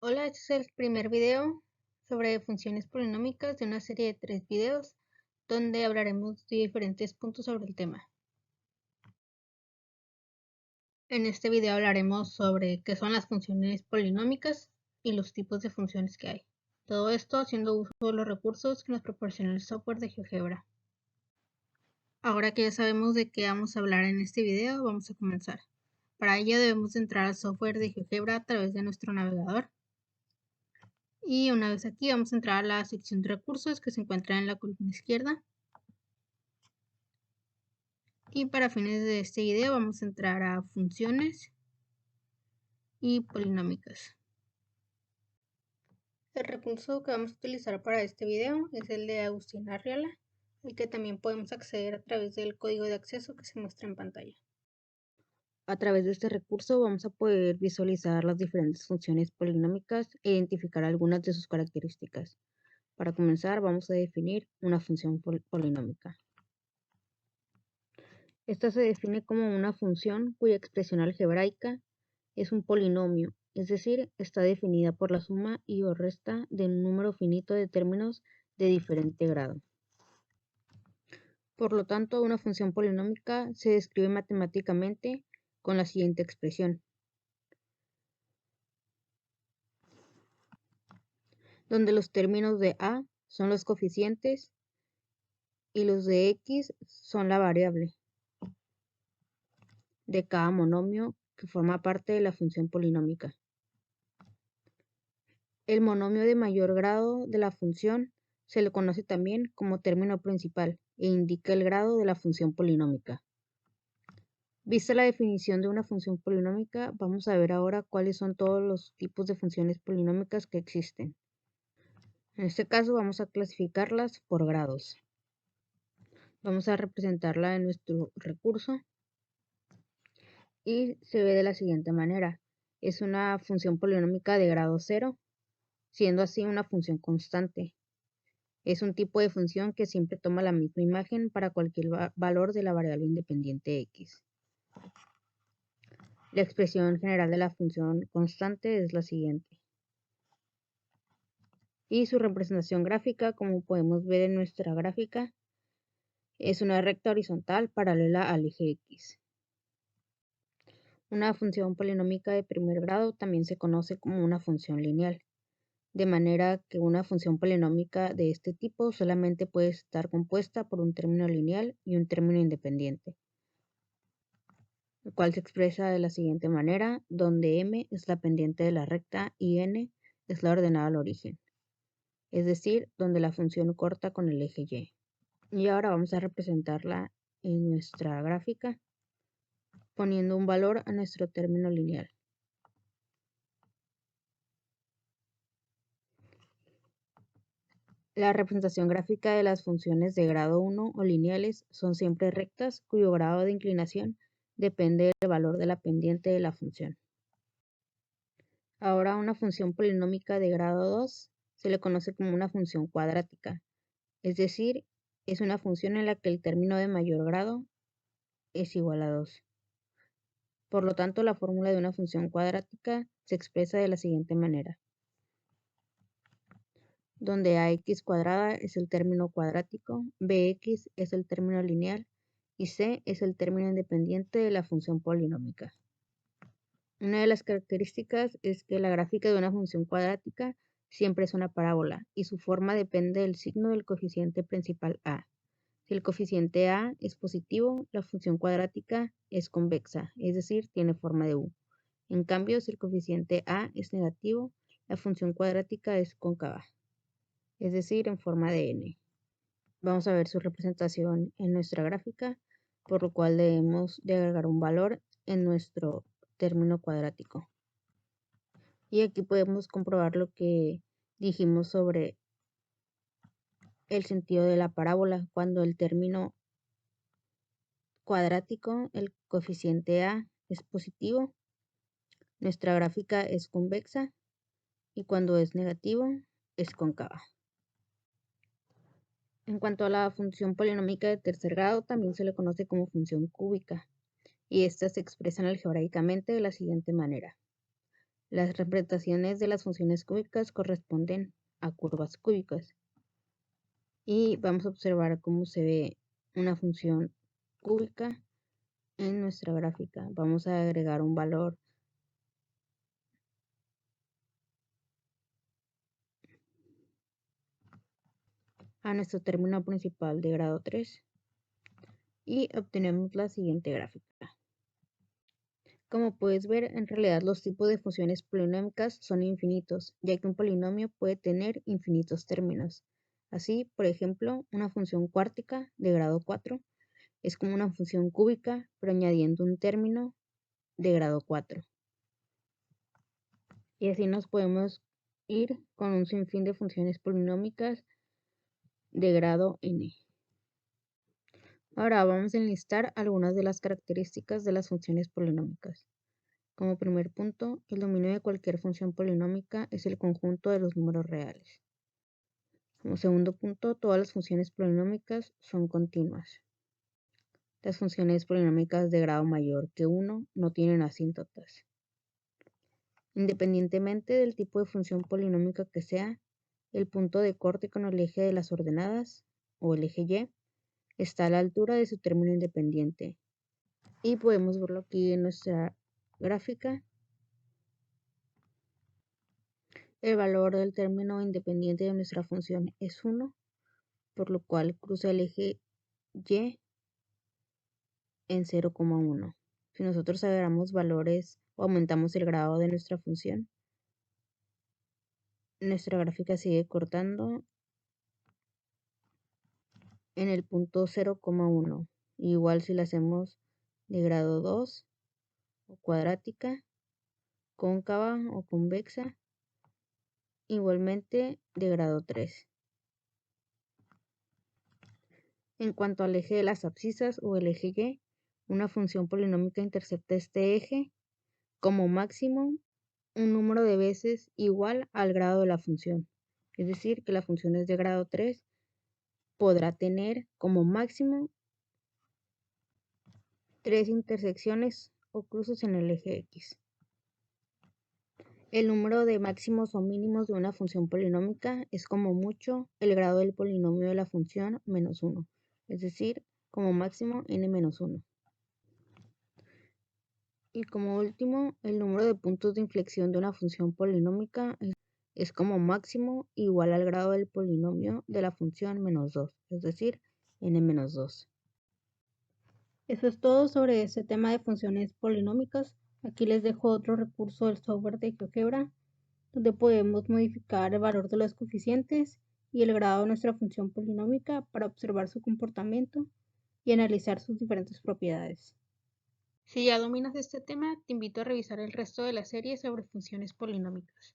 Hola, este es el primer video sobre funciones polinómicas de una serie de 3 videos donde hablaremos de diferentes puntos sobre el tema. En este video hablaremos sobre qué son las funciones polinómicas y los tipos de funciones que hay. Todo esto haciendo uso de los recursos que nos proporciona el software de GeoGebra. Ahora que ya sabemos de qué vamos a hablar en este video, vamos a comenzar. Para ello debemos entrar al software de GeoGebra a través de nuestro navegador. Y una vez aquí vamos a entrar a la sección de recursos que se encuentra en la columna izquierda. Y para fines de este video vamos a entrar a funciones y polinómicas. El recurso que vamos a utilizar para este video es el de Agustín Arriola, al que también podemos acceder a través del código de acceso que se muestra en pantalla. A través de este recurso vamos a poder visualizar las diferentes funciones polinómicas e identificar algunas de sus características. Para comenzar vamos a definir una función polinómica. Esta se define como una función cuya expresión algebraica es un polinomio, es decir, está definida por la suma y o resta de un número finito de términos de diferente grado. Por lo tanto, una función polinómica se describe matemáticamente con la siguiente expresión, donde los términos de a son los coeficientes y los de x son la variable de cada monomio que forma parte de la función polinómica. El monomio de mayor grado de la función se le conoce también como término principal e indica el grado de la función polinómica. Vista la definición de una función polinómica, vamos a ver ahora cuáles son todos los tipos de funciones polinómicas que existen. En este caso vamos a clasificarlas por grados. Vamos a representarla en nuestro recurso y se ve de la siguiente manera. Es una función polinómica de grado 0, siendo así una función constante. Es un tipo de función que siempre toma la misma imagen para cualquier valor de la variable independiente x. La expresión general de la función constante es la siguiente. Y su representación gráfica, como podemos ver en nuestra gráfica, es una recta horizontal paralela al eje x. Una función polinómica de primer grado también se conoce como una función lineal, de manera que una función polinómica de este tipo solamente puede estar compuesta por un término lineal y un término independiente, el cual se expresa de la siguiente manera, donde m es la pendiente de la recta y n es la ordenada al origen, es decir, donde la función corta con el eje y. Y ahora vamos a representarla en nuestra gráfica, poniendo un valor a nuestro término lineal. La representación gráfica de las funciones de grado 1 o lineales son siempre rectas cuyo grado de inclinación depende del valor de la pendiente de la función. Ahora una función polinómica de grado 2 se le conoce como una función cuadrática, es decir, es una función en la que el término de mayor grado es igual a 2. Por lo tanto, la fórmula de una función cuadrática se expresa de la siguiente manera, donde ax cuadrada es el término cuadrático, bx es el término lineal y c es el término independiente de la función polinómica. Una de las características es que la gráfica de una función cuadrática siempre es una parábola y su forma depende del signo del coeficiente principal a. Si el coeficiente a es positivo, la función cuadrática es convexa, es decir, tiene forma de u. En cambio, si el coeficiente a es negativo, la función cuadrática es cóncava, es decir, en forma de n. Vamos a ver su representación en nuestra gráfica, por lo cual debemos de agregar un valor en nuestro término cuadrático. Y aquí podemos comprobar lo que dijimos sobre el sentido de la parábola. Cuando el término cuadrático, el coeficiente a es positivo, nuestra gráfica es convexa y cuando es negativo es cóncava. En cuanto a la función polinómica de tercer grado, también se le conoce como función cúbica y estas se expresan algebraicamente de la siguiente manera. Las representaciones de las funciones cúbicas corresponden a curvas cúbicas. Y vamos a observar cómo se ve una función cúbica en nuestra gráfica. Vamos a agregar un valor a nuestro término principal de grado 3 y obtenemos la siguiente gráfica. Como puedes ver, en realidad los tipos de funciones polinómicas son infinitos, ya que un polinomio puede tener infinitos términos. Así, por ejemplo, una función cuártica de grado 4 es como una función cúbica, pero añadiendo un término de grado 4. Y así nos podemos ir con un sinfín de funciones polinómicas de grado n. Ahora vamos a enlistar algunas de las características de las funciones polinómicas. Como primer punto, el dominio de cualquier función polinómica es el conjunto de los números reales. Como segundo punto, todas las funciones polinómicas son continuas. Las funciones polinómicas de grado mayor que 1 no tienen asíntotas. Independientemente del tipo de función polinómica que sea, el punto de corte con el eje de las ordenadas, o el eje Y, está a la altura de su término independiente. Y podemos verlo aquí en nuestra gráfica. El valor del término independiente de nuestra función es 1, por lo cual cruza el eje Y en 0,1. Si nosotros agregamos valores o aumentamos el grado de nuestra función, nuestra gráfica sigue cortando en el punto 0,1. Igual si la hacemos de grado 2 o cuadrática, cóncava o convexa, igualmente de grado 3. En cuanto al eje de las abscisas o el eje Y, una función polinómica intercepta este eje como máximo un número de veces igual al grado de la función. Es decir, que la función es de grado 3, podrá tener como máximo 3 intersecciones o cruces en el eje X. El número de máximos o mínimos de una función polinómica es como mucho el grado del polinomio de la función menos 1, es decir, como máximo n-1. Y como último, el número de puntos de inflexión de una función polinómica es como máximo igual al grado del polinomio de la función menos 2, es decir, n-2. Eso es todo sobre este tema de funciones polinómicas. Aquí les dejo otro recurso del software de GeoGebra, donde podemos modificar el valor de los coeficientes y el grado de nuestra función polinómica para observar su comportamiento y analizar sus diferentes propiedades. Si ya dominas este tema, te invito a revisar el resto de la serie sobre funciones polinómicas.